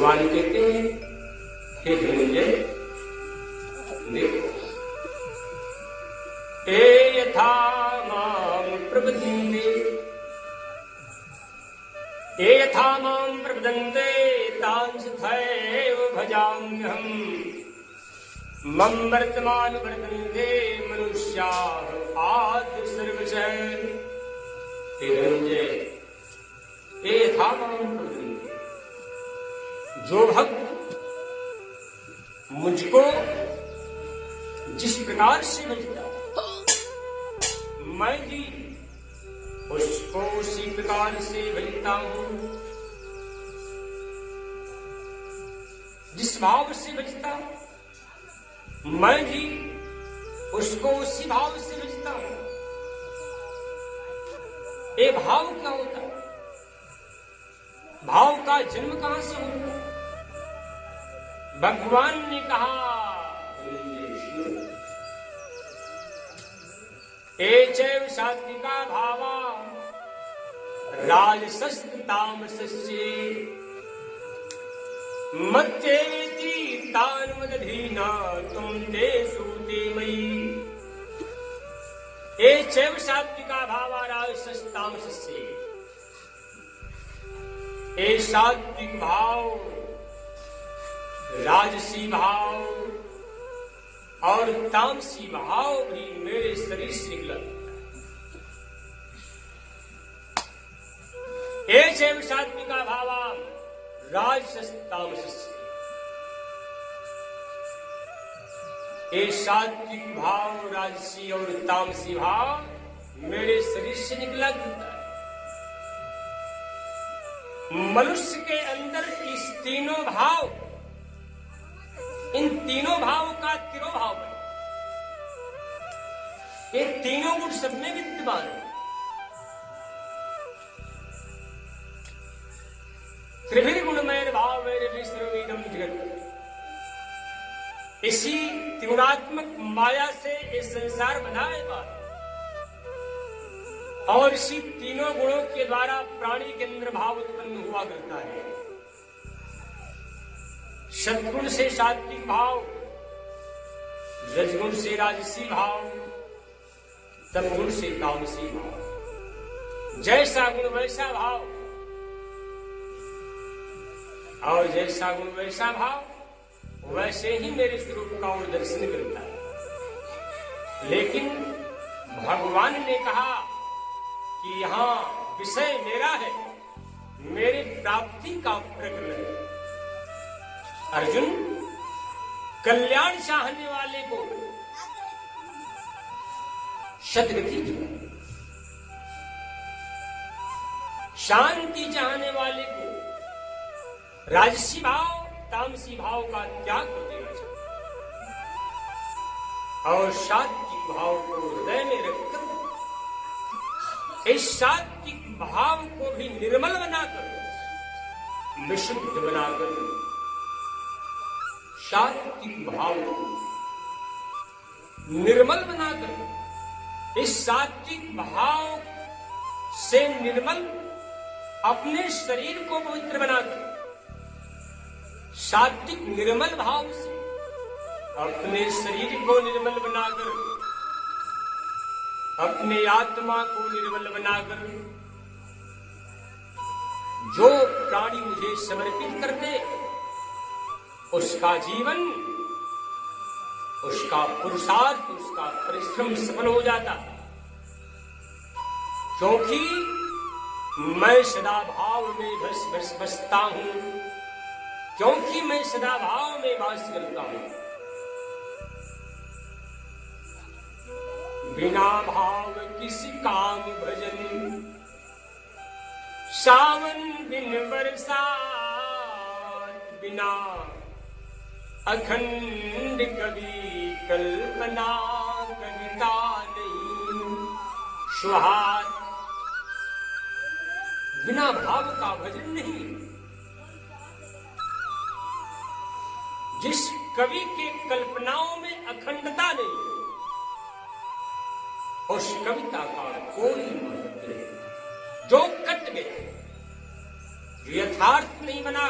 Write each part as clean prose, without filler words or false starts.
भगवान कहते हैं हे धनंजय देखो, ते यथा माम प्रपद्यन्ते, ते यथा माम प्रपद्यन्ते तांस्तथैव भजाम्यहम्, मम वर्तमान वर्तन्ते मनुष्याः आद्य सर्वशः। हे धनंजय, ते यथा माम प्रपद्यन्ते, जो भक्त मुझको जिस प्रकार से भजता मैं भी उसको उसी प्रकार से भजता हूं, जिस भाव से भजता मैं भी उसको उसी भाव से भजता हूं। ये भाव क्या होता है? भाव का जन्म कहां से होता है? भगवान ने कहा एचैव सात्विका भावा राजसस्त तामसस्य मत्येति तान् वदधीना तुम तेषु ते मयि। एचैव सात्विका भावा राजसस्त तामसस्य, ए सात्विक भाव, राजसी भाव और तामसी भाव भी मेरे शरीर से निकला। एचैव सात्विका भावा राजसस् तामसस्य, ये सात्विक भाव, राजसी और तामसी भाव मेरे शरीर से निकला करता है। मनुष्य के अंदर इस तीनों भाव, इन तीनों भावों का तिरोभाव है। ये तीनों गुण सब में विद्यमान है। त्रिभिर्गुणमय भाव सर्वमिदं जगत्, इसी त्रिगुणात्मक माया से ये संसार बना है और इसी तीनों गुणों के द्वारा प्राणी के अंदर भाव उत्पन्न हुआ करता है। सद्गुण से सात्विक भाव, रजगुण से राजसी भाव, तमगुण से तामसी भाव। जैसा गुण वैसा भाव और जैसा गुण वैसा भाव, वैसे ही मेरे स्वरूप का वो दर्शन करता है। लेकिन भगवान ने कहा कि यहाँ विषय मेरा है, मेरी प्राप्ति का प्रकरण है। अर्जुन, कल्याण चाहने वाले को सद्गति, शांति चाहने वाले को राजसी भाव, तामसी भाव का त्याग कर देना चाहिए और सात्विक भाव को हृदय में रखकर इस सात्विक भाव को भी निर्मल बनाकर, विशुद्ध बनाकर, सात्विक भाव को निर्मल बनाकर, इस सात्विक भाव से निर्मल अपने शरीर को पवित्र बनाकर, सात्विक निर्मल भाव से अपने शरीर को निर्मल बनाकर, अपने आत्मा को निर्मल बनाकर, जो प्राणी मुझे समर्पित कर दे उसका जीवन, उसका पुरुषार्थ, उसका परिश्रम सफल हो जाता, क्योंकि मैं सदा भाव में बसता हूं, क्योंकि मैं सदा भाव में वास करता हूं। बिना भाव किसी काम भजन, सावन बिन बरसात बिना, अखंड कवि कल्पना कविता नहीं सुहाग। बिना भाव का भजन नहीं। जिस कवि के कल्पनाओं में अखंडता नहीं, उस कविता का कोई महत्व नहीं। जो कट गया, जो यथार्थ नहीं बना,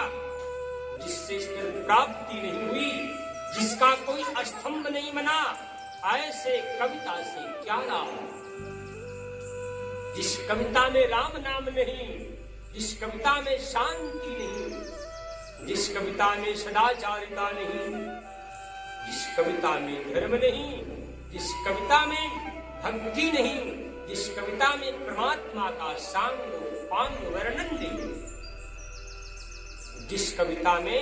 जिससे स्थिर प्राप्ति नहीं हुई, जिसका कोई स्तंभ नहीं बना, ऐसे कविता से क्या लाभ? जिस कविता में राम नाम नहीं, जिस कविता में शांति नहीं, जिस कविता में सदाचारिता नहीं, जिस कविता में धर्म नहीं, जिस कविता में भक्ति नहीं, जिस कविता में परमात्मा का सांग पांग वर्णन नहीं, जिस कविता में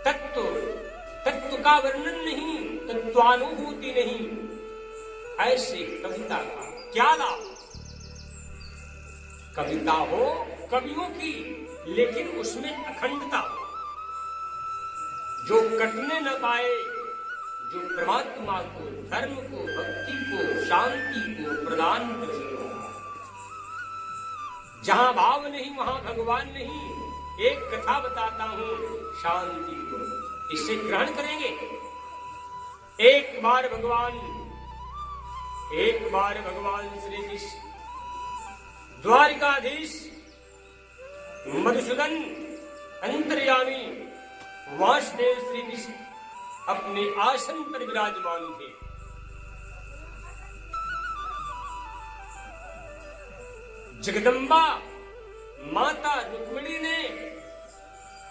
तत्व का वर्णन नहीं, तत्वानुभूति नहीं, ऐसे कविता का क्या लाभ? कविता हो कवियों की, लेकिन उसमें अखंडता हो, जो कटने न पाए, जो परमात्मा को, धर्म को, भक्ति को, शांति को प्रदान करे। जहां भाव नहीं वहां भगवान नहीं। एक कथा बताता हूं शांति को, इसे ग्रहण करेंगे। एक बार भगवान श्री कृष्ण द्वारिकाधीश मधुसूदन अंतर्यामी वासुदेव श्री कृष्ण अपने आसन पर विराजमान थे। जगदम्बा माता रुक्मिणी ने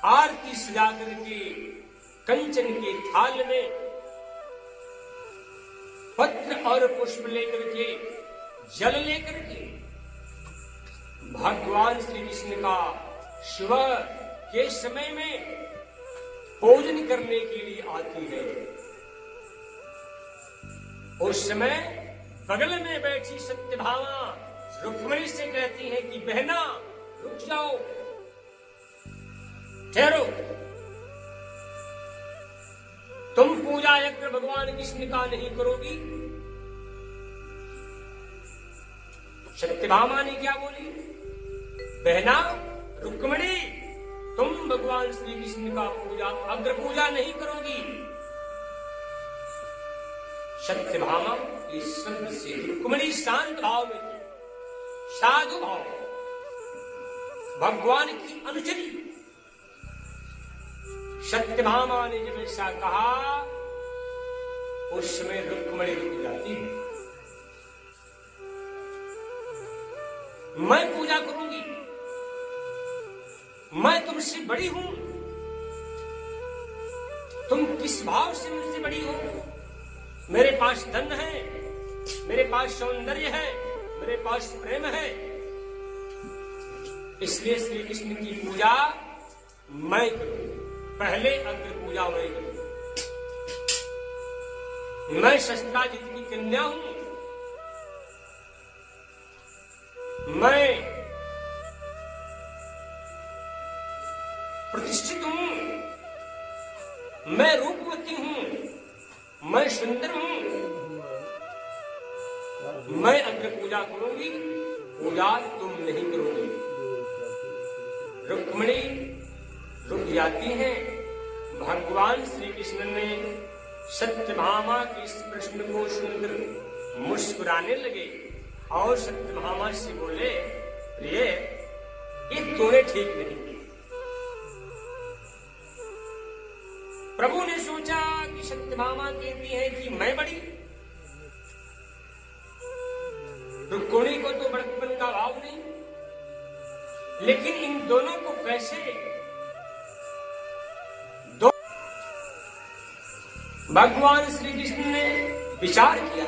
आरती सजा करके कंचन के थाल में पत्र और पुष्प लेकर के, जल लेकर के भगवान श्री कृष्ण का सुबह के समय में भोजन करने के लिए आती है। उस समय बगल में बैठी सत्यभामा रुक्मिणी से कहती है कि बहना रुक जाओ, ठहरो, तुम पूजा यज्ञ भगवान कृष्ण का नहीं करोगी? सत्यभामा ने क्या बोली? बहना रुक्मिणी, तुम भगवान श्री कृष्ण का पूजा अग्र पूजा नहीं करोगी। सत्यभामा इस शब्द से रुक्मिणी शांत भाव में थी, साधु भाव, भगवान की अनुचरी। सत्यभामा ने जब ऐसा कहा, उस समय रुक्मिणी रुक जाती है। मैं पूजा करूंगी, मैं तुमसे बड़ी हूं, तुम किस भाव से मुझसे बड़ी हो? मेरे पास धन है, मेरे पास सौंदर्य है, मेरे पास प्रेम है, इसलिए श्री कृष्ण की पूजा मैं करूं, पहले अग्र पूजा मैं करूं। मैं सस्ताजित की कन्या हूं, मैं प्रतिष्ठित हूं, मैं रूपवती हूं, मैं सुंदर हूं, मैं अग्र पूजा करूंगी, पूजा तुम नहीं करोगी। रुक्मिणी रुक जाती है। भगवान श्री कृष्ण ने सत्यभामा के इस प्रश्न को सुनकर मुस्कुराने लगे और सत्यभामा से बोले, प्रिय, ये तूने ठीक नहीं किया। प्रभु ने सोचा कि सत्यभामा कहती है कि मैं बड़ी, रुक्मिणी को तो बड़प्पन का भाव नहीं, लेकिन इन दोनों को कैसे भगवान श्री कृष्ण ने विचार किया।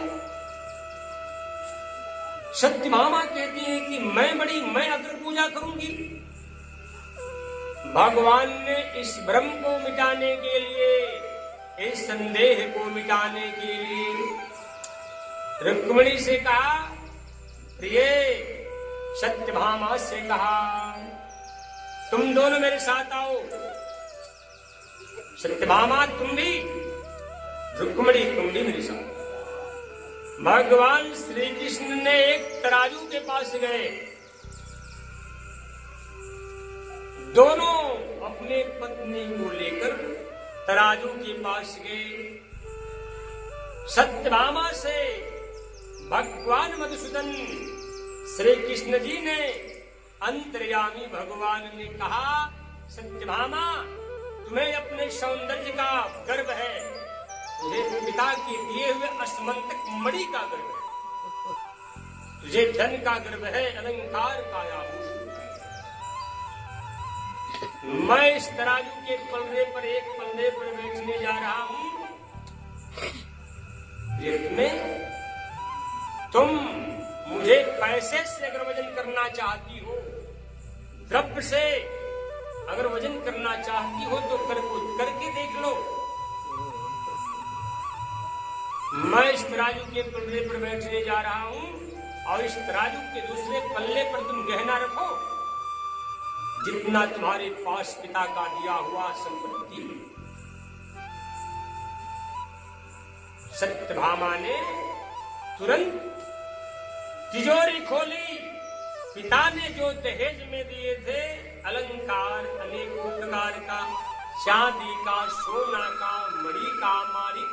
सत्यभामा कहती है कि मैं बड़ी, मैं अग्र पूजा करूंगी। भगवान ने इस भ्रम को मिटाने के लिए, इस संदेह को मिटाने के लिए रुक्मिणी से कहा, प्रिय, सत्यभामा से कहा, तुम दोनों मेरे साथ आओ। सत्यभामा तुम भी, रुक्मिणी तुम भी मेरे साथ। भगवान श्री कृष्ण ने एक तराजू के पास गए, दोनों अपने पत्नी को लेकर तराजू के पास गए। सत्यभामा से भगवान मधुसूदन श्री कृष्ण जी ने, अंतर्यामी भगवान ने कहा, सत्यभामा तुम्हें अपने सौंदर्य का गर्व है, तुझे पिता के दिए हुए असमंतक मणि का गर्व है, तुझे धन का गर्व है, अलंकार का आभूषण। मैं इस तराजू के पल्ले पर एक पल्ले पर बैठने जा रहा हूं, में तुम मुझे पैसे से अगर वजन करना चाहती हो, द्रव्य से अगर वजन करना चाहती हो तो करके देख लो। मैं इस तराजू के पल्ले पर बैठने जा रहा हूं और इस तराजू के दूसरे पल्ले पर तुम गहना रखो, जितना तुम्हारे पास पिता का दिया हुआ संपत्ति। सत्यभामा ने तुरंत तिजोरी खोली। पिता ने जो दहेज में दिए थे अलंकार अनेकों प्रकार का, चांदी का, सोना का, मणि का, माणिक,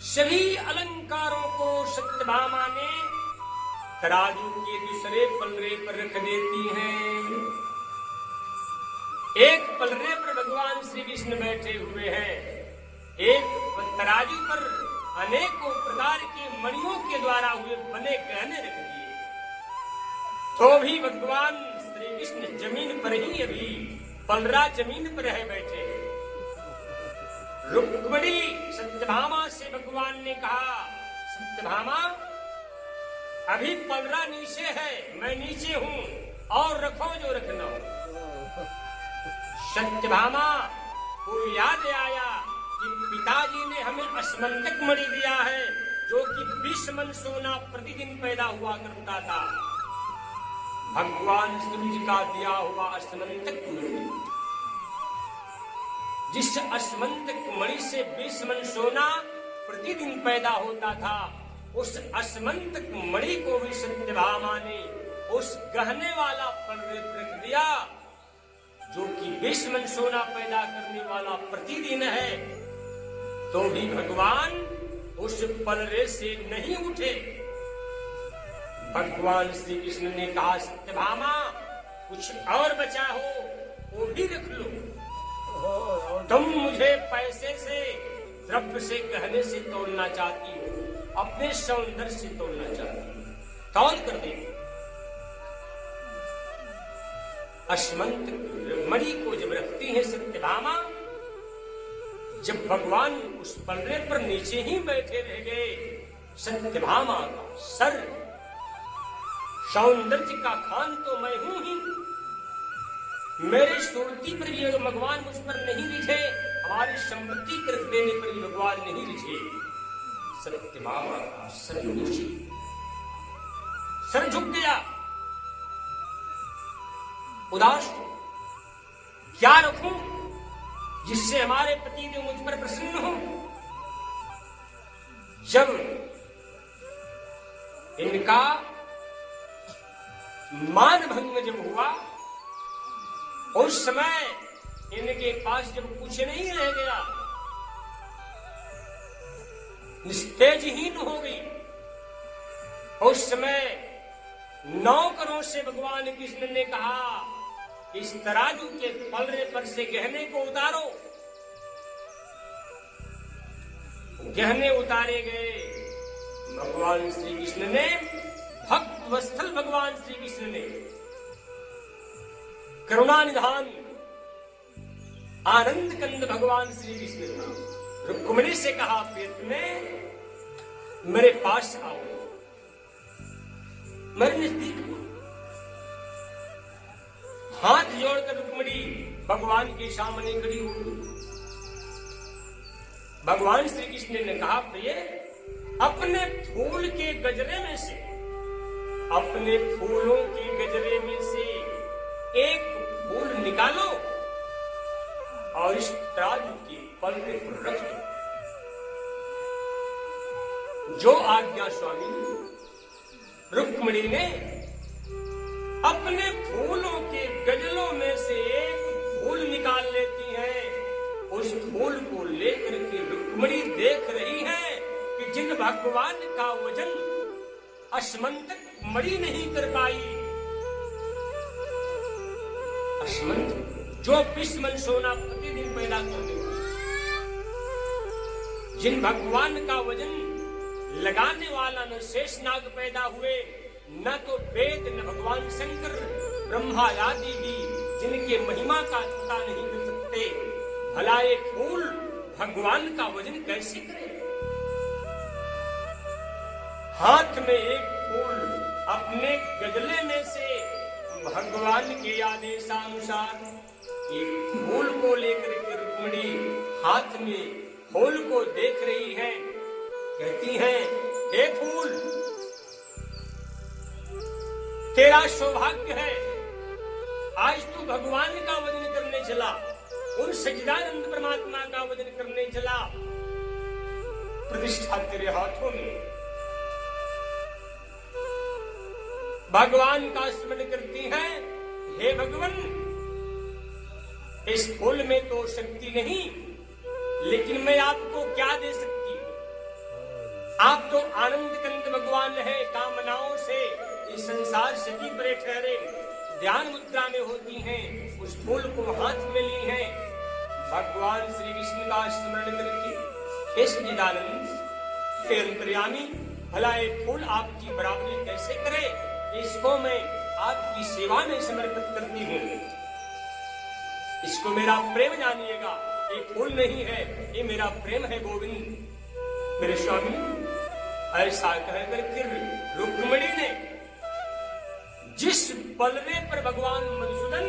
सभी अलंकारों को सत्यभामा ने तराजू के दूसरे पलड़े पर रख देती हैं। एक पलड़े पर भगवान श्री कृष्ण बैठे हुए हैं, एक तराजू पर अनेकों प्रकार के मणियों के द्वारा हुए बने गहने रख दिए। तो भी भगवान श्री कृष्ण जमीन पर ही अभी पलड़ा जमीन पर है बैठे। रुक्मिणी सत्यभामा से भगवान ने कहा, सत्यभामा अभी पलड़ा नीचे है, मैं नीचे हूं और रखो जो रखना हो। सत्यभामा को याद आया कि पिताजी ने हमें असमंतक मणि दिया है, जो कि 20 मन सोना प्रतिदिन पैदा हुआ करता था। भगवान सूर्य का दिया हुआ असमंतक मणि, जिस असमंतक मणि से 20 मन सोना प्रतिदिन पैदा होता था, उस असमंतक मणि को भी सत्यभामा ने उस गहने वाला पलड़े पर रख दिया, जो कि 20 मन सोना पैदा करने वाला प्रतिदिन है। तो भी भगवान उस पलड़े से नहीं उठे। भगवान श्री कृष्ण ने कहा, सत्यभामा कुछ और बचा हो वो भी रख लो। तुम मुझे पैसे से, द्रव्य से, गहने से तोलना चाहती हो, अपने सौंदर्य से तोलना चाहती हो, तौल कर दे। असमंत मणि को जब रखती है सत्यभामा, जब भगवान उस पलड़े पर नीचे ही बैठे रह गए, सत्यभामा का सर, सौंदर्य का खान तो मैं हूं ही, मेरे सुरती पर भी भगवान मुझ पर नहीं रिझे, हमारी संपत्ति कर देने पर भी भगवान नहीं रिझे। सत्यभामा का सर नीचे, सर झुक गया, उदास। क्या रखूं जिससे हमारे पति देव मुझ पर प्रसन्न हो? जब इनका मान भंग जब हुआ, उस समय इनके पास जब कुछ नहीं रह गया, निस्तेजहीन हो गई, उस समय नौकरों से भगवान कृष्ण ने कहा, इस तराजू के पलड़े पर से गहने को उतारो। गहने उतारे गए। भगवान श्री कृष्ण ने, भक्त वत्सल भगवान श्री कृष्ण ने करुणा निधान आनंद कंद भगवान श्री कृष्ण ने रुक्मिणी से कहा, प्रिय में मेरे पास आओ, मेरे नजदीक। हाथ जोड़कर रुक्मिणी भगवान के सामने खड़ी हो गई। भगवान श्री कृष्ण ने कहा, प्रिय अपने फूल के गजरे में से, अपने फूलों के गजरे में से एक फूल निकालो और इस तराजू के पलड़े पर रख दो। जो आज्ञा स्वामी। रुक्मिणी ने अपने फूलों के गजलों में से एक फूल निकाल लेती है। उस फूल को लेकर के रुक्मिणी देख रही है कि जिन भगवान का वजन असमंतक मणि नहीं कर पाई, असमंतक जो 20 मन सोना प्रतिदिन पैदा करने वाले, जिन भगवान का वजन लगाने वाला न शेषनाग पैदा हुए, न तो वेद न भगवान शंकर ब्रह्मा आदि भी जिनके महिमा का पता नहीं कर सकते, भला एक फूल भगवान का वजन कैसे करे? हाथ में एक फूल अपने गजले में से भगवान के आदेशानुसार एक फूल को लेकर के रुक्मिणी हाथ में फूल को देख रही है, कहती है, हे फूल, तेरा सौभाग्य है, आज तू भगवान का वजन करने चला, उन सच्चिदानंद परमात्मा का वजन करने चला, प्रतिष्ठा तेरे हाथों में। भगवान का स्मरण करती है, हे भगवान, इस फूल में तो शक्ति नहीं, लेकिन मैं आपको क्या दे सकती हूं? आप तो आनंद कंद भगवान है, कामनाओं से इस संसार से भी परे ठहरे, ध्यान मुद्रा में होती हैं, उस फूल को हाथ में ली हैं। भगवान श्री विष्णु का स्मरण करके, हे सच्चिदानंद, हे अंतर्यामी, भला ये फूल आपकी बराबरी कैसे करे? इसको मैं आपकी सेवा में समर्पित करती हूँ, इसको मेरा प्रेम जानिएगा, ये फूल नहीं है, ये मेरा प्रेम है गोविंद। मेरे स्वामी, ऐसा कहकर फिर रुक्मिणी ने जिस पलड़े पर भगवान मधुसूदन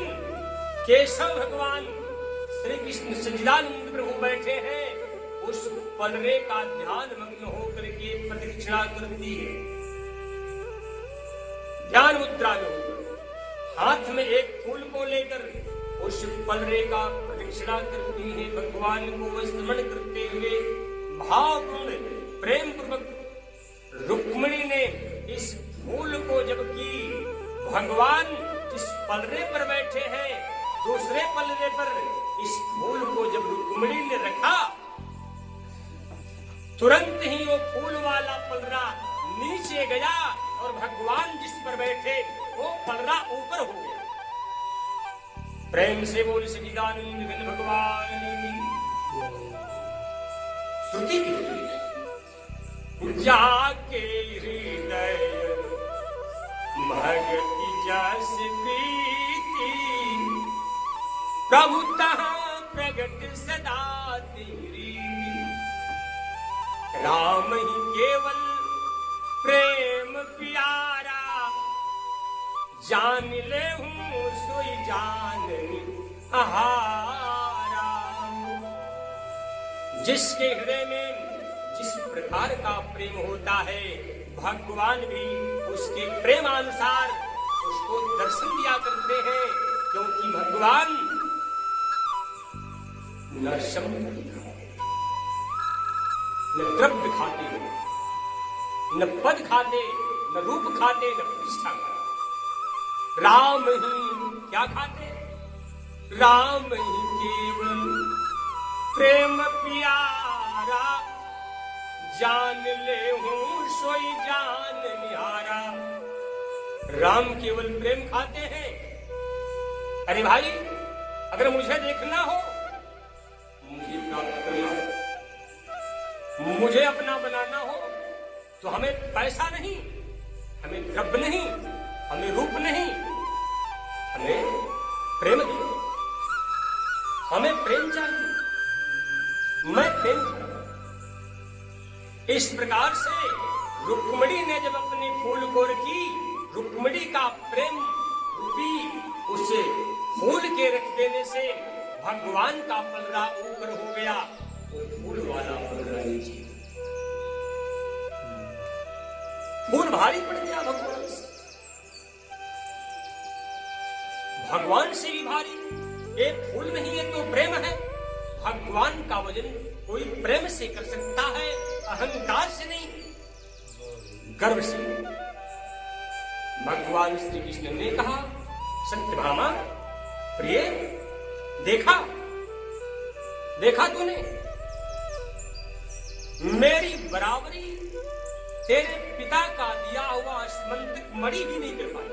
केशव भगवान श्री कृष्ण सच्चिदानंद प्रभु बैठे हैं, उस पलड़े का ध्यान मग्न होकर के प्रदक्षिणा करती है, ध्यान मुद्रा में होकर हाथ में एक फूल को लेकर उस पलड़े का प्रदक्षिणा करती है। भगवान को स्मरण करते हुए भावपूर्ण प्रेम पूर्वक रुक्मिणी ने इस फूल को, जबकि भगवान जिस पलड़े पर बैठे हैं, दूसरे पलड़े पर इस फूल को जब रुक्मिणी ने रखा, तुरंत ही वो फूल वाला पलड़ा नीचे गया और भगवान जिस पर बैठे वो पलड़ा ऊपर हो गया। प्रेम से बोल सच्चिदानंद घन भगवान श्रुति जाके हृदय भगति जस प्रीति, प्रभु तहाँ प्रगट सदा तेरी, राम ही केवल प्रेम प्यारा, जान ले हूँ सोई जान हारा। जिसके हृदय में जिस प्रकार का प्रेम होता है, भगवान भी उसके प्रेमानुसार उसको दर्शन दिया करते हैं, क्योंकि भगवान न शब्द न द्रव्य खाते, न पद खाते, न रूप खाते, न प्रतिष्ठा खाते। राम ही क्या खाते? राम ही केवल प्रेम प्यारा, जान ले हूँ सोई जान निहारा। राम केवल प्रेम खाते हैं। अरे भाई, अगर मुझे देखना हो, मुझे प्राप्त करना हो, मुझे अपना बनाना हो, तो हमें पैसा नहीं, हमें द्रव्य नहीं, हमें रूप नहीं, हमें प्रेम दे, हमें प्रेम चाहिए, मैं प्रेम चाहिए। इस प्रकार से रुक्मिणी ने जब अपनी फूल को रखी, रुक्मिणी का प्रेम रूपी उसे फूल के रख देने से भगवान का पलड़ा ऊपर हो गया, वो फूल वाला पलड़ा नीचे। फूल भारी पड़ गया भगवान से, भगवान से भी भारी। एक फूल नहीं है तो प्रेम है। भगवान का वजन कोई प्रेम से कर सकता है, अहंकार से नहीं, गर्व से। भगवान श्री कृष्ण ने कहा, सत्यभामा प्रिय, देखा देखा तूने, मेरी बराबरी तेरे पिता का दिया हुआ स्मंतक मणि भी नहीं कर पाई।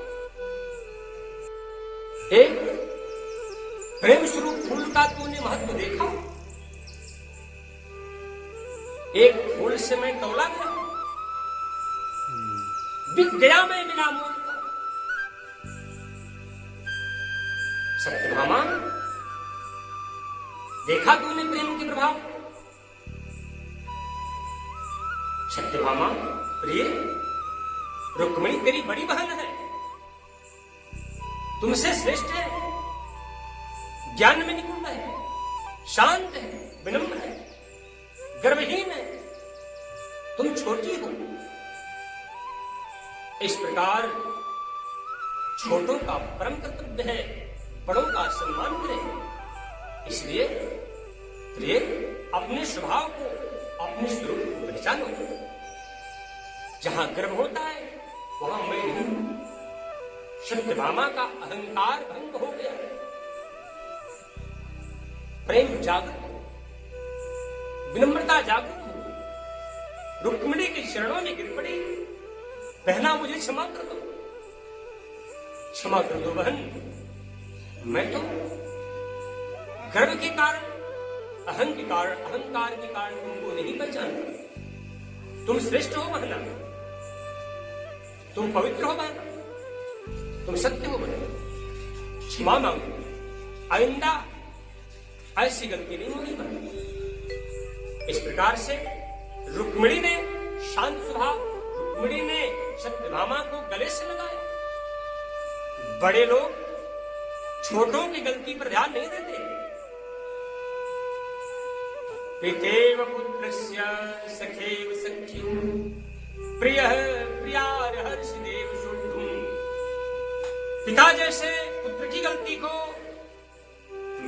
एक प्रेम स्वरूप फूल का तूने महत्व देखा? एक फूल से मैं तौला गया, बिक गया मैं बिना मोल का। सत्यभामा, देखा तूने प्रेम के प्रभाव? सत्यभामा प्रिय, रुक्मिणी तेरी बड़ी बहन है, तुमसे श्रेष्ठ है, ज्ञान में निपुण है, शांत है, विनम्र है, गर्वहीन है, तुम छोटी हो। इस प्रकार छोटों का परम कर्तव्य है बड़ों का सम्मान करें। इसलिए प्रिय, अपने स्वभाव को, अपने स्वरूप को पहचानो। जहां गर्व होता है वहां मैं नहीं हूं। सत्यभामा का अहंकार भंग हो गया, प्रेम जागृत हो, विनम्रता जागृत हो, रुक्मिणी के चरणों में गिर पड़ी। बहना, मुझे क्षमा कर दो, क्षमा कर दो बहन, मैं तो गर्व के कारण, अहंकार के कारण तुमको नहीं पहचानता। तुम श्रेष्ठ हो बहना, तुम पवित्र हो बहना, तुम सत्य हो बहना, क्षमा मांगो, आइंदा ऐसी गलती नहीं होगी बहना। इस प्रकार से रुक्मिणी ने शांत स्वभाव, रुक्मिणी ने सत्यभामा को गले से लगाया। बड़े लोग छोटों की गलती पर ध्यान नहीं देते। पितेव पुत्रस्य सखेव सख्युः प्रियः प्रियार्हर्षिदेव शुद्धुम्। पिता जैसे पुत्र की गलती को,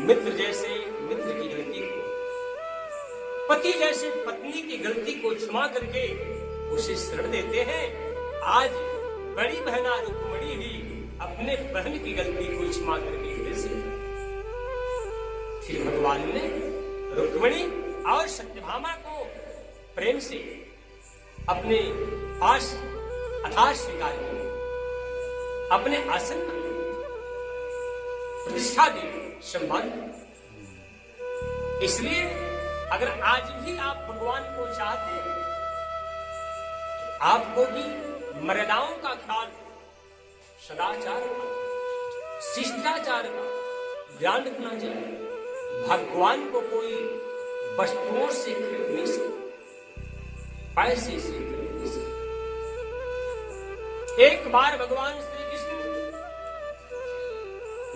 मित्र जैसे मित्र की गलती को, पति जैसे पत्नी की गलती को क्षमा करके उसे शरण देते हैं। आज बड़ी बहना रुक्मिणी भी अपने बहन की गलती को क्षमा करके हृदय से, फिर भगवान ने रुक्मिणी और सत्यभामा को प्रेम से अपने पास अथाह स्वीकार किया, अपने आसन पर प्रतिष्ठा दी, सम्मान। इसलिए अगर आज भी आप भगवान को चाहते हैं तो आपको भी मर्यादाओं का ख्याल, सदाचार का, शिष्टाचार का ध्यान रखना चाहिए। भगवान को कोई वस्तुओं से खरीद नहीं सकता, पैसे से खरीद नहीं सकता। एक बार भगवान श्री कृष्ण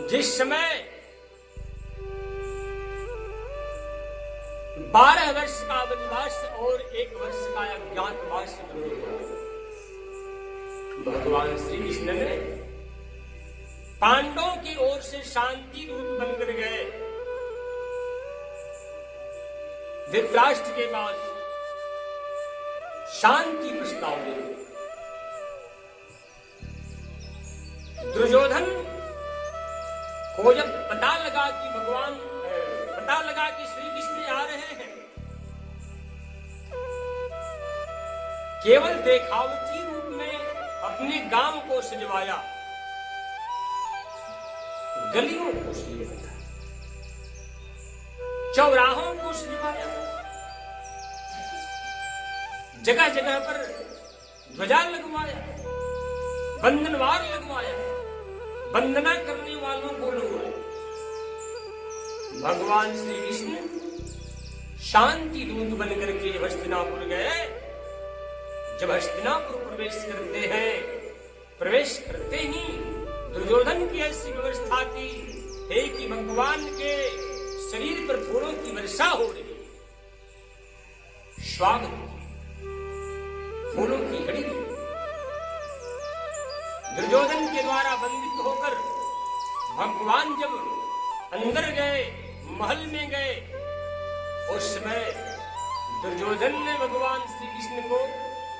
जिस समय 12 वर्ष का वनवास और 1 वर्ष का अज्ञातवास पूर्ण हुआ, भगवान श्री कृष्ण ने पांडवों की ओर से शांति दूत बनकर गए। धृतराष्ट्र के पास शांति प्रस्ताव दिया। दुर्योधन को जब पता लगा कि श्री कृष्ण आ रहे हैं, केवल देखावटी रूप में अपने गांव को सजवाया, गलियों को सजवाया, चौराहों को सजवाया, जगह जगह पर ध्वजा लगवाया, बंधनवार लगवाया, वंदना करने वालों को लगवाया। भगवान श्री कृष्ण शांति दूत बनकर के हस्तिनापुर गए। जब हस्तिनापुर प्रवेश करते ही दुर्योधन की ऐसी व्यवस्था थी कि भगवान के शरीर पर फूलों की वर्षा हो रही, स्वागत फूलों की घड़ी। दुर्योधन के द्वारा वंदित होकर भगवान जब अंदर गए, महल में गए, उस समय दुर्योधन ने भगवान श्री कृष्ण को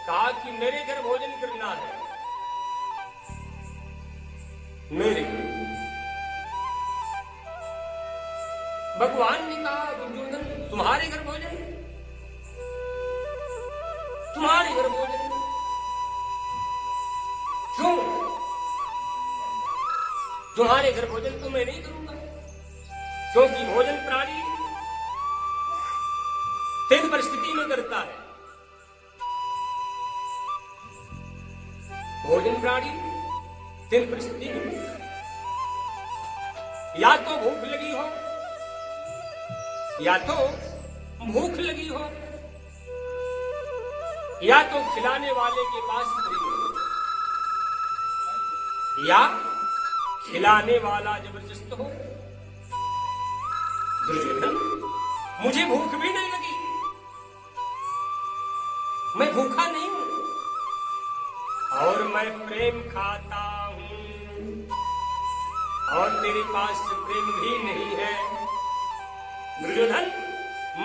कहा कि मेरे घर भोजन करना है, मेरे घर। भगवान ने कहा दुर्योधन तुम्हारे घर भोजन, तुम्हारे घर भोजन क्यों? तुम्हारे घर भोजन तो मैं नहीं करूंगा, क्योंकि भोजन प्राणी तीन परिस्थिति में करता है। भोजन प्राणी तीन परिस्थिति में करता है। या तो भूख लगी हो, या तो भूख लगी हो, या तो खिलाने वाले के पास प्रेम हो, या खिलाने वाला जबरदस्त हो। दुर्योधन, मुझे भूख भी नहीं लगी, मैं भूखा नहीं हूं, और मैं प्रेम खाता हूं, और तेरे पास प्रेम भी नहीं है। दुर्योधन,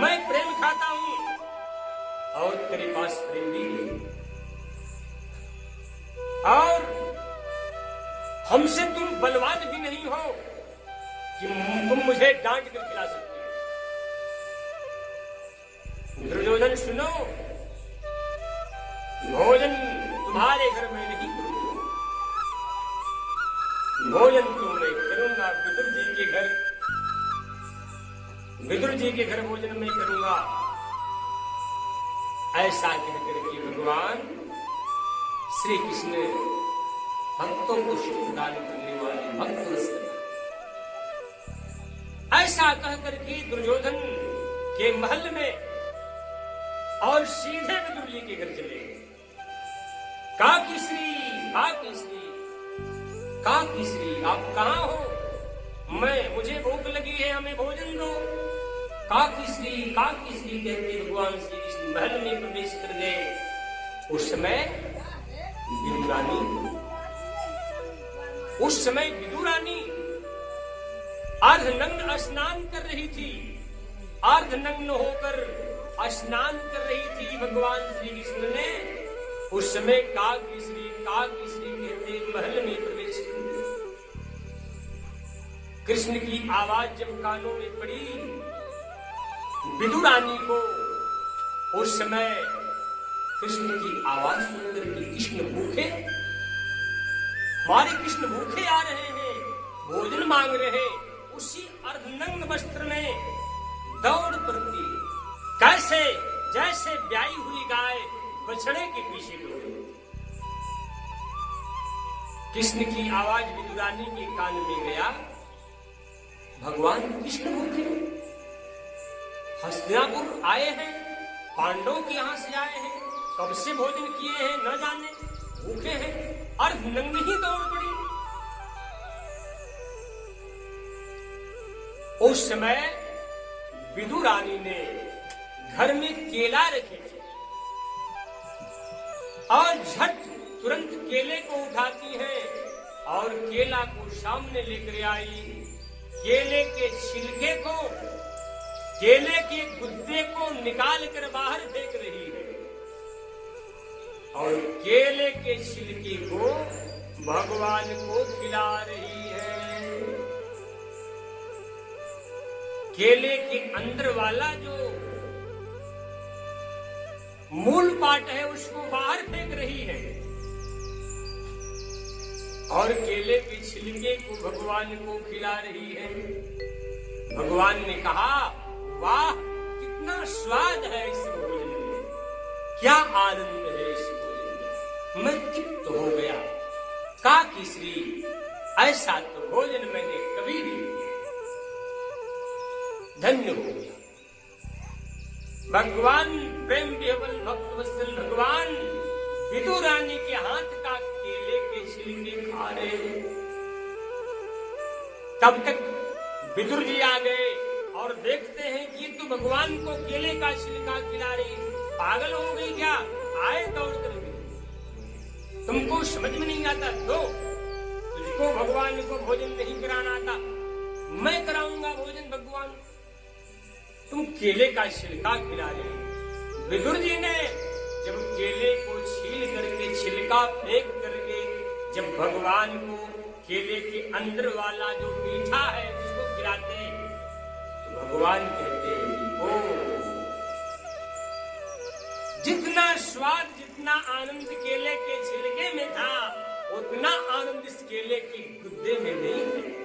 मैं प्रेम खाता हूं और तेरे पास प्रेम भी नहीं, और हमसे तुम बलवान भी नहीं हो कि तुम मुझे डांट कर खिला सकते हो। दुर्योधन सुनो, भोजन तुम्हारे घर में नहीं करूंगा, भोजन तो मैं करूंगा विदुर जी के घर, विदुर जी के घर भोजन मैं करूंगा। ऐसा कहकर के भगवान श्री कृष्ण भक्तों को सुख प्रदान करने वाले भक्त रस, ऐसा कहकर के दुर्योधन के महल में और सीधे विदुर जी के घर चले गए। काकीश्री, काकीश्री, काकीश्री, आप कहां हो? मुझे भूख लगी है, हमें भोजन दो। काकीश्री, काकीश्री कहते भगवान श्री कृष्ण महल में प्रवेश कर गए। उस समय विदुरानी अर्धनग्न स्नान कर रही थी, अर्धनग्न होकर स्नान कर रही थी। भगवान श्री कृष्ण ने उस समय काकीश्री, काकीश्री कहते महल में प्रवेश कर गए। कृष्ण की आवाज जब कानों में पड़ी, विदुरानी को उस समय कृष्ण की आवाज सुनकर के कृष्ण भूखे, हमारे कृष्ण भूखे आ रहे हैं, भोजन मांग रहे हैं, उसी अर्धनग्न वस्त्र में दौड़ पड़ती, कैसे जैसे ब्याई हुई गाय बछड़े के पीछे दौड़े। कृष्ण की आवाज विदुरानी के कान में गया, भगवान कृष्ण भूखे, हस्तिनापुर आए हैं, पांडवों के यहां से आए हैं, कब से भोजन किए हैं न जाने, भूखे हैं, अर्धनग्न ही दौड़ पड़ी। उस समय विदुरानी ने घर में केला रखे थे और झट तुरंत केले को उठाती है और केला को सामने लेकर आई। केले के छिलके को, केले के गुद्दे को निकाल कर बाहर फेंक रही है और केले के छिलके को भगवान को खिला रही है। केले के अंदर वाला जो मूल पार्ट है उसको बाहर फेंक रही है और केले के छिलके को भगवान को खिला रही है। भगवान ने कहा, वाह कितना स्वाद है इस भोजन में, क्या आनंद है इस भोजन में, मैं तृप्त हो गया। काकीश्री, ऐसा तो भोजन मैंने कभी नहीं किया, धन्य हो गया। भगवान प्रेम विह्वल भक्त वत्सल भगवान विदुरानी के हाथ का केले के छिलके खा रहे। तब तक विदुर जी आ गए और देखते हैं कि तू भगवान को केले का छिलका खिला रही, पागल हो गई क्या? आए दौड़ कर, तुमको समझ में नहीं आता तो तुझको भगवान को भोजन नहीं कराना आता, मैं कराऊंगा भोजन भगवान, तुम केले का छिलका खिला रहे। विदुर जी ने जब केले को छील करके, छिलका फेंक करके जब भगवान को केले के अंदर वाला जो मीठा है उसको खिलाते, तो भगवान कहते हैं, ओ जितना स्वाद, जितना आनंद केले के छिलके में था, उतना आनंद इस केले के गुद्दे में नहीं है।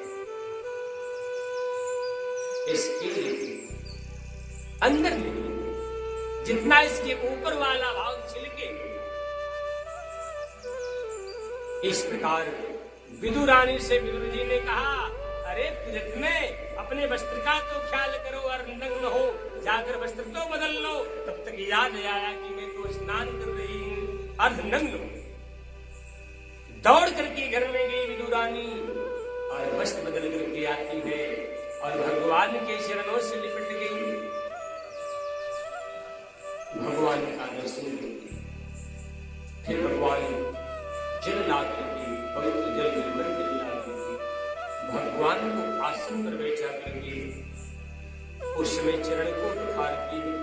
इसके अंदर नहीं, जितना इसके ऊपर वाला भाग छिलके। इस प्रकार विदुर रानी से विदुर जी ने कहा, अरे तीर्थ में अपने वस्त्र का तो ख्याल करो और नग्न हो जाकर वस्त्र तो बदल लो। तब तक याद आया कि मैं तो स्नान कर रही हूं, अर्धनग्न हूं। दौड़ करके घर में गई विदुर रानी और वस्त्र बदल करके आती है और भगवान के चरणों से लिपट गई। भगवान का दर्शन करके फिर भगवान जल ला करके पवित्र जल निर्मल कर ला करके भगवान को आसन पर बैठा करके उसमें चरण को पखारती है।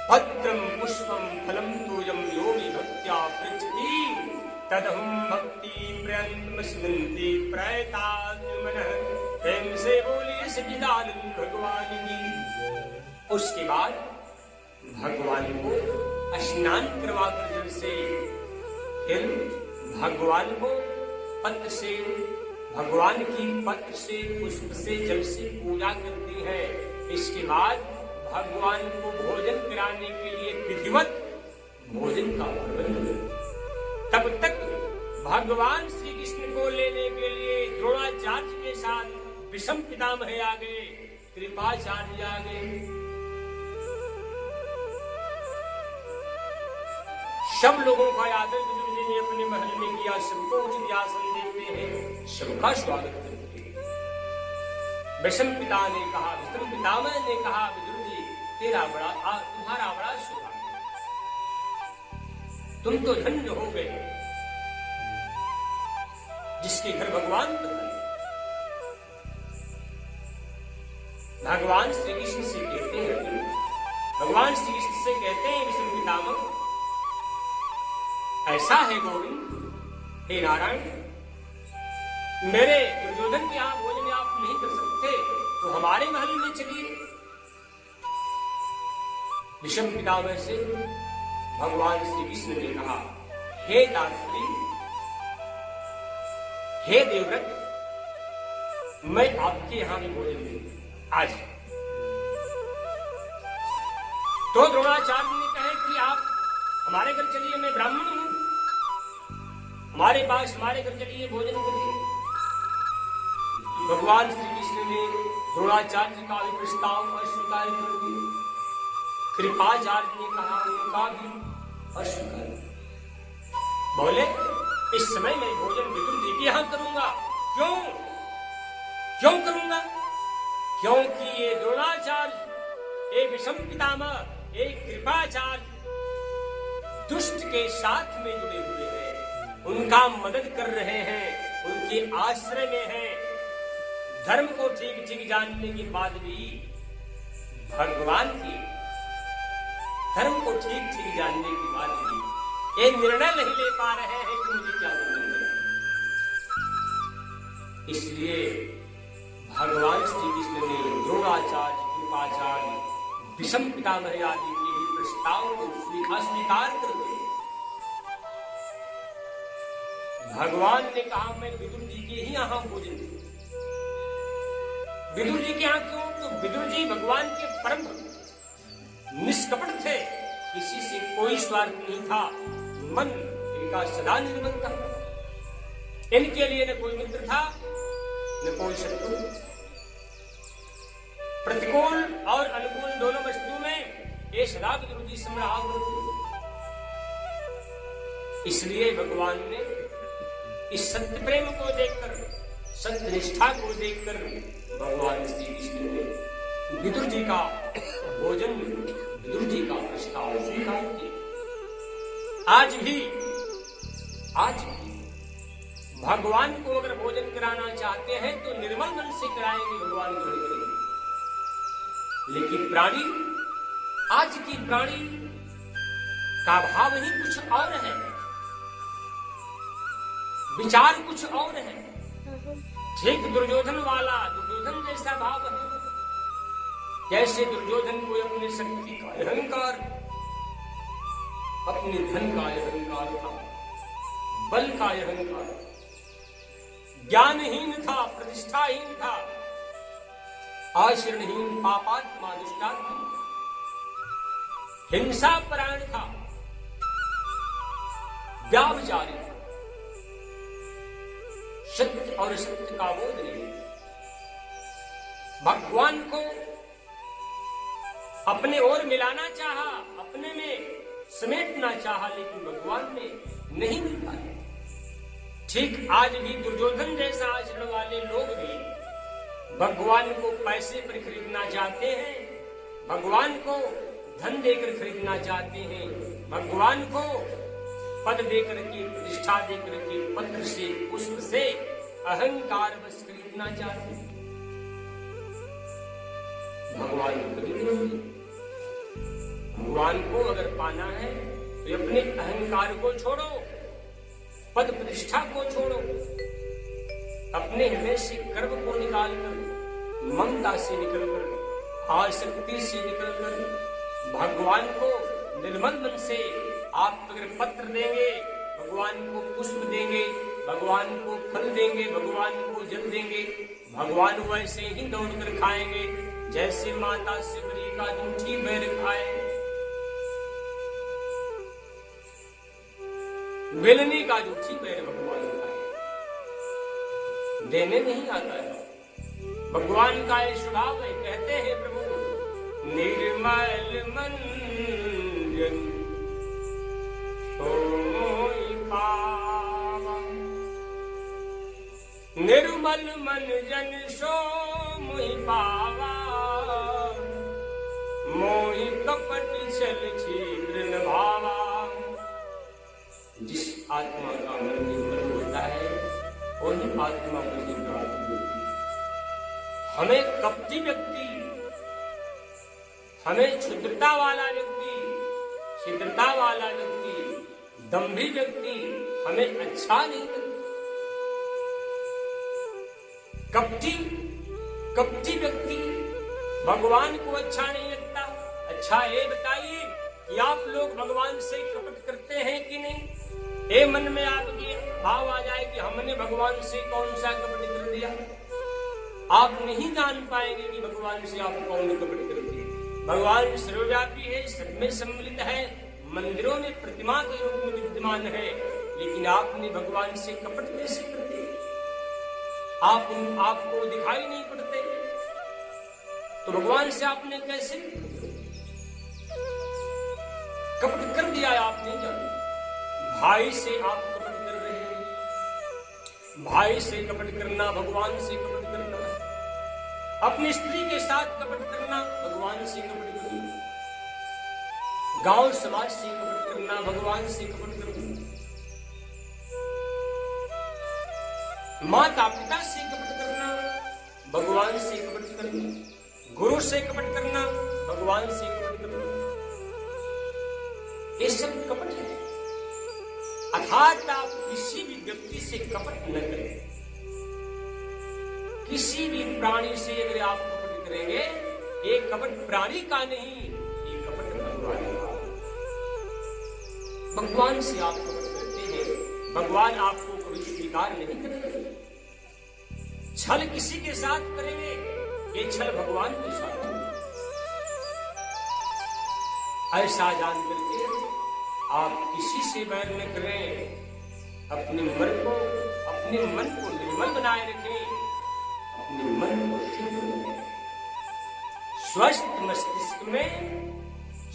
पत्रम पुष्पम फलम तोयम यो मे भक्त्या पृच्छति तदहं भक्ति प्रयंतमस्मन्ति प्रयतात्मनः। प्रेम से बोलिए सच्चिदानंद भगवान की। उसके बाद भगवान को स्नान करवाकर जल से, फिर भगवान को पत्र से, भगवान की पत्र से, पुष्प से, जल से पूजा करती है। इसके बाद भगवान को भोजन कराने के लिए विधिवत भोजन का प्रबंध। तब तक भगवान श्री कृष्ण को लेने के लिए द्रोणाचार्य के साथ विषम पितामह आ गए, कृपाचार्य आ गए। सब लोगों का आदर विदुर जी ने अपने महल में किया, सबको उचित आसन देते हैं, सबका स्वागत करते हैं। विषम पिता ने कहा, विषम पितामह ने कहा, विदुर जी तुम्हारा बड़ा सौभाग्य, तुम तो धन्य हो गए जिसके घर भगवान पधारे। भगवान श्री कृष्ण से कहते हैं, भगवान श्री कृष्ण से कहते हैं विषम पितामह, ऐसा है गोविंद, हे नारायण, मेरे दुर्योधन के यहां भोजन आप नहीं कर सकते तो हमारे महल में चलिए। विषम पितामह से भगवान श्री कृष्ण ने कहा, हे दात्री, हे देवव्रत, मैं आपके यहां भी भोजन दूंगा आज। तो द्रोणाचार्य ने कहे कि आप हमारे घर चलिए, मैं ब्राह्मण हूं, हमारे पास, हमारे घर चलिए, भोजन करिए। भगवान श्री कृष्ण ने द्रोणाचार्य का भी प्रस्ताव अस्वीकार कर दिया। कृपाचार्य ने कहा, उनका भी अस्वीकार। बोले, इस समय मैं भोजन विदुर जी के यहां करूंगा। क्यों करूंगा? क्योंकि ये द्रोणाचार्य, ये विषम पितामह, ये कृपाचार्य दुष्ट के साथ में जुड़े हुए हैं, उनका मदद कर रहे हैं, उनके आश्रय में हैं। धर्म को ठीक ठीक जानने के बाद भी भगवान की धर्म को ठीक ठीक जानने के बाद भी ये निर्णय नहीं ले पा रहे हैं कि मुझे क्या करना है। इसलिए भगवान श्री कृष्ण ने द्रोणाचार्य, कृपाचार्य, विषम पितामह आदि के भी प्रस्ताव को स्वीकार कर दिया। भगवान ने कहा, मैं विदुर जी के ही यहां भोजन दूं। विदुर जी के यहां क्यों? तो विदुर जी भगवान के परम निष्कपट थे, किसी से कोई स्वार्थ नहीं था, मन इनका सदा निर्मल था। इनके लिए न कोई मित्र था न कोई शत्रु। प्रतिकूल और अनुकूल दोनों वस्तुओं में ये सदा विदुर जी सम्राट थे। इसलिए भगवान ने इस सत्य प्रेम को देखकर, सत्य निष्ठा को देखकर भगवान श्री कृष्ण ने विदुर जी का भोजन, विदुर जी का प्रस्ताव स्वीकार किया। आज भी भगवान को अगर भोजन कराना चाहते हैं तो निर्मल मन से कराएंगे, भगवान ग्रहण करेंगे। लेकिन प्राणी, आज की प्राणी का भाव ही कुछ और है, विचार कुछ और है। ठीक दुर्योधन वाला, दुर्योधन जैसा भाव है। जैसे दुर्योधन को अपनी शक्ति का अहंकार, अपने धन का अहंकार था, बल का अहंकार, ज्ञानहीन था, प्रतिष्ठाहीन था, आचरणहीन, पापात्मा, दुष्टात्मा, हिंसा परायण था, व्याभिचारी, सत्य और सत्य का बोध नहीं, भगवान को अपने ओर मिलाना चाहा, अपने में समेटना चाहा, लेकिन भगवान ने नहीं मिल पाया। ठीक आज भी दुर्योधन जैसा आचरण वाले लोग भी भगवान को पैसे पर खरीदना चाहते हैं, भगवान को धन देकर खरीदना चाहते हैं, भगवान को पद देकर के, प्रतिष्ठा देकर के, पत्र से, पुष्प से, अहंकार बस खरीदना चाहते हैं। भगवान को खरीदेंगे। भगवान को अगर पाना है तो अपने अहंकार को छोड़ो, पद प्रतिष्ठा को छोड़ो, अपने हृदय से गर्व को निकालकर, ममता से निकलकर, आसक्ति से निकलकर भगवान को निर्मल मन से आप अगर पत्र देंगे, भगवान को पुष्प देंगे, भगवान को फल देंगे, भगवान को जल देंगे, भगवान वैसे ही दौड़कर खाएंगे जैसे माता शिवरी का जूठी बैर खाए। बेलनी का जूठी बैर भगवान खाए, देने नहीं आता है। भगवान का ये स्वभाव है। कहते हैं प्रभु निर्मल मन जन सोई पावा, निर्मल मन जन सो मोहि पावा, मोहि कपट छल छिद्र न भावा। जिस आत्मा का मन निर्मल होता है वही आत्मा मुझे प्राप्त होती है। हमें कपटी व्यक्ति, हमें क्षुद्रता वाला व्यक्ति, छिद्रता वाला व्यक्ति, दंभी व्यक्ति हमें अच्छा नहीं लगता। कपटी व्यक्ति भगवान को अच्छा नहीं लगता। अच्छा ये बताइए कि आप लोग भगवान से कपट करते हैं कि नहीं? ये मन में आपके भाव आ जाए कि हमने भगवान से कौन सा कपट कर दिया। आप नहीं जान पाएंगे कि भगवान से आप कौन कपट कर दिए। भगवान सर्वव्यापी है, सब में सम्मिलित है, मंदिरों में प्रतिमा के रूप में विद्यमान है, लेकिन आपने भगवान से कपट कैसे कर दिए? आपको दिखाई नहीं पड़ते तो भगवान से आपने कैसे कपट कर दिया? आप नहीं जानते। भाई से आप कपट कर रहे हैं। भाई से कपट करना भगवान से कपट करना है। अपनी स्त्री के साथ कपट करना भगवान से कपट करना। गांव समाज से कपट करना भगवान से कपट करना। माता पिता से कपट करना भगवान से कपट करना। गुरु से कपट करना भगवान से कपट करना। ये सब कपट है। अर्थात आप किसी भी व्यक्ति से कपट न करें। किसी भी प्राणी से अगर आप कपट करेंगे, ये कपट प्राणी का नहीं, ये कपट भगवान का। भगवान से आप कपट करते हैं, भगवान आपको कभी स्वीकार नहीं करेंगे। छल किसी के साथ करेंगे, ये छल भगवान के साथ होगा। ऐसा जान करके आप किसी से बैर न करें। अपने मन को निर्मल बनाए रखें, अपने मन को शुद्ध बनाए। स्वस्थ मस्तिष्क में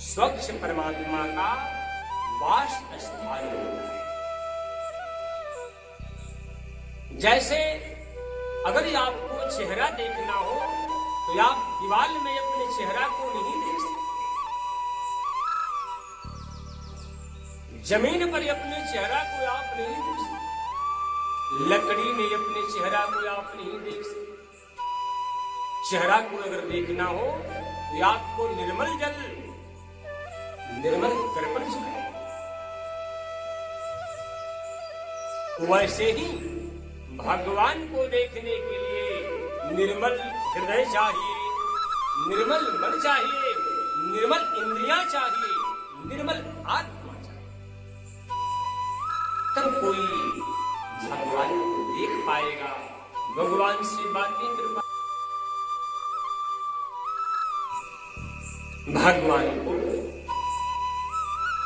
स्वच्छ परमात्मा का वास स्थान होता है। जैसे अगर आपको चेहरा देखना हो तो आप दीवार में अपने चेहरा को नहीं देख सकते। जमीन पर अपने चेहरा को आप नहीं देख सकते। लकड़ी में अपने चेहरा को आप नहीं देख सकते। चेहरा को अगर देखना हो तो आपको निर्मल जल, निर्मल दर्पण चाहिए। वैसे ही भगवान को देखने के लिए निर्मल हृदय चाहिए, निर्मल मन चाहिए, निर्मल इंद्रियां चाहिए, निर्मल आत्मा चाहिए। तब कोई भगवान को देख पाएगा, भगवान से बातें कर पाएगा। भगवान को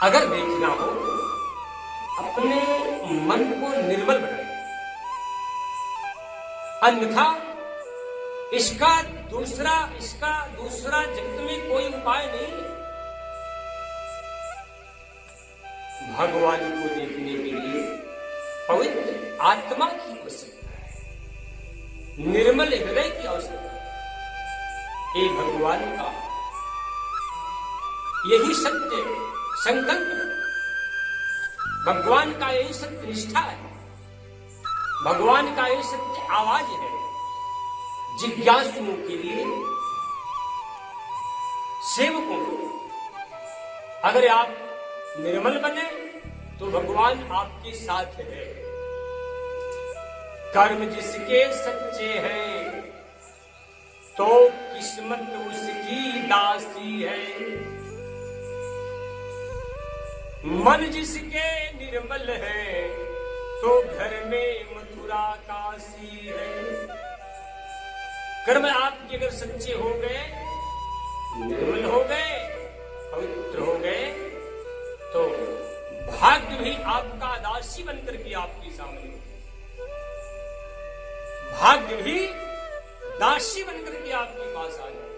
अगर देखना हो, अपने मन को निर्मल बनाए, अन्यथा इसका दूसरा जगत में कोई उपाय नहीं है। भगवान को देखने के लिए पवित्र आत्मा की आवश्यकता है, निर्मल हृदय की आवश्यकता है। ये भगवान का यही सत्य संकल्प है, भगवान का यही सत्य निष्ठा है, भगवान का यही सत्य आवाज है जिज्ञासुओं के लिए, सेवकों को। अगर आप निर्मल बने तो भगवान आपके साथ है। कर्म जिसके सच्चे हैं तो किस्मत उसकी दासी है। मन जिसके निर्मल है तो घर में मथुरा काशी है। कर्म आपके अगर सच्चे हो गए, निर्मल हो गए, पवित्र हो गए, तो भाग्य भी आपका दासी बनकर के आपके सामने, भाग्य भी दासी बनकर के आपके पास आ जाए।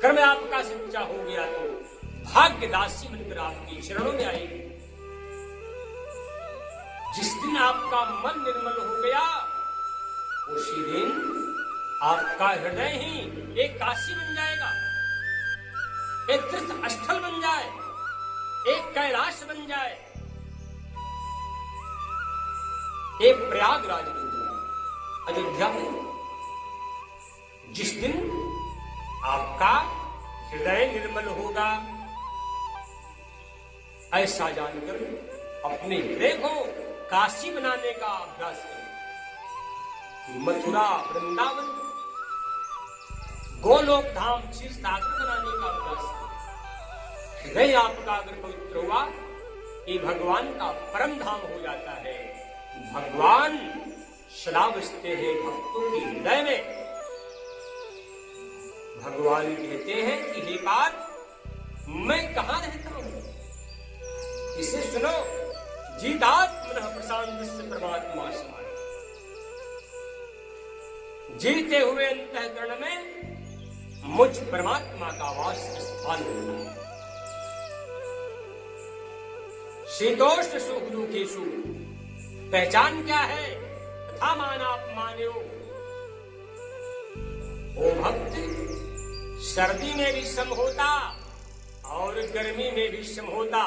कर्म आपका सच्चा हो गया तो भाग्य दासी बनकर आपके चरणों में आएगी। जिस दिन आपका मन निर्मल हो गया, उसी दिन आपका हृदय ही एक काशी बन जाएगा, एक तीर्थ स्थल बन जाए, एक कैलाश बन जाए, एक प्रयागराज बन जाए, अयोध्या में। जिस दिन आपका हृदय निर्मल होगा, ऐसा जानकर अपने हृदय को काशी बनाने का अभ्यास करें। मथुरा, वृंदावन, गोलोक धाम, क्षीर सागर बनाने का अभ्यास करें। हृदय आपका अगर पवित्र हुआ, ये भगवान का परम धाम हो जाता है। भगवान सदा बसते हैं भक्तों के हृदय में। भगवान कहते हैं कि हे पार्थ, मैं कहां रहता हूं, इसे सुनो। जीतात्मनः प्रशांत परमात्मा समाय। जीते हुए अंतःकरण में मुझ परमात्मा का वास स्थान होता है। शीतोष्ण सुख दुखेषु पहचान क्या है, तथा मानापमान्यो। ओ भक्त, सर्दी में भी सम होता और गर्मी में भी सम होता,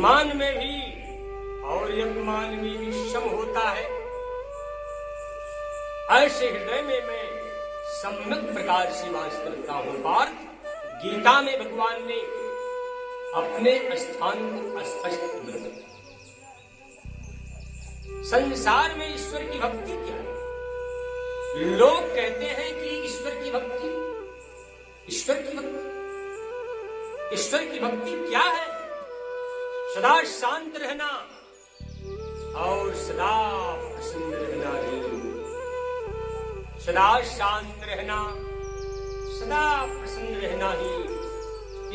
मान में भी और अपमान में भी सम होता है। ऐसे हृदय में मैं सम्यक प्रकार से वास करता हूं। पार्थ, गीता में भगवान ने अपने स्थान को स्पष्ट कर दिया। संसार में ईश्वर की भक्ति क्या है? लोग कहते हैं कि ईश्वर की भक्ति क्या है? सदा शांत रहना और सदा प्रसन्न रहना ही। सदा शांत रहना, सदा प्रसन्न रहना ही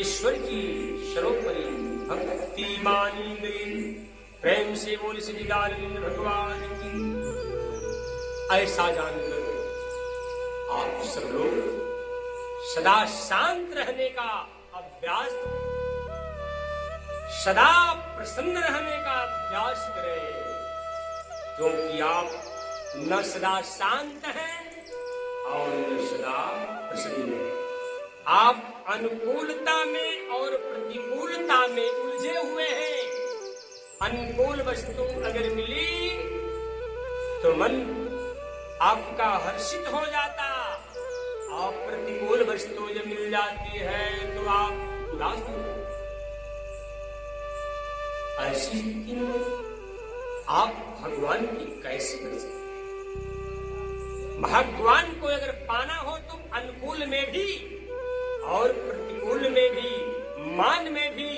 ईश्वर की सर्वोपरि भक्ति मानी गई। प्रेम से बोल सच्चिदानंद भगवान की। ऐसा जानकर आप सब लोग सदा शांत रहने का अभ्यास, सदा प्रसन्न रहने का अभ्यास करें, क्योंकि आप न सदा शांत हैं और न सदा प्रसन्न हैं। आप अनुकूलता में और प्रतिकूलता में उलझे हुए हैं। अनुकूल वस्तु अगर मिली तो मन आपका हर्षित हो जाता, और प्रतिकूल वस्तु जब मिल जाती है तो आप उदास हो। ऐसी स्थिति में आप भगवान की कैसे कर सकते? भगवान को अगर पाना हो तो अनुकूल में भी और प्रतिकूल में भी, मान में भी,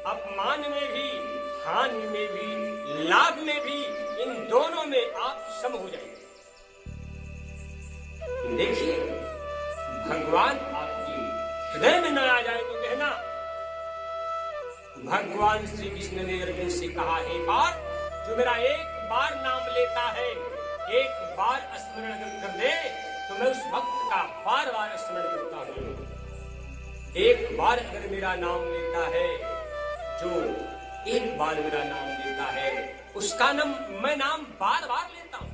अपमान में भी, हानि में भी, लाभ में भी, इन दोनों में आप सम हो जाएंगे। देखिए, भगवान आपकी हृदय में न आ जाए तो कहना। भगवान श्री कृष्ण ने अर्जुन से कहा, हे पार्थ, जो मेरा एक बार नाम लेता है, एक बार स्मरण कर दे तो मैं उस भक्त का बार बार स्मरण करता हूं। एक बार अगर मेरा नाम लेता है, जो एक बार मेरा नाम लेता है, उसका नाम मैं नाम बार बार लेता हूं।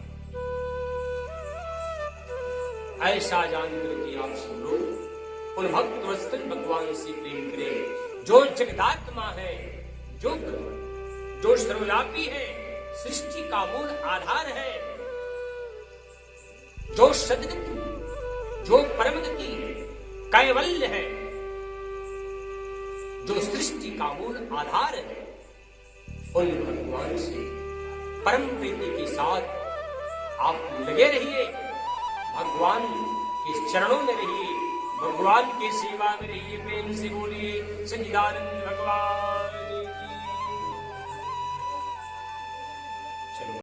ऐसा जानकर कि आप सुन लो, उन भक्त वत्सल भगवान से प्रेम करें, जो जगदात्मा है, जो सर्वव्यापी है, सृष्टि का मूल आधार है, जो सदगति, जो परमगति है, कैवल्य है, जो सृष्टि का मूल आधार है, उन भगवान से परम प्रीति के साथ आप लगे रहिए, भगवान के चरणों में रहिए, भगवान की सेवा में रहिए। प्रेम से बोलिए सच्चिदानंद भगवान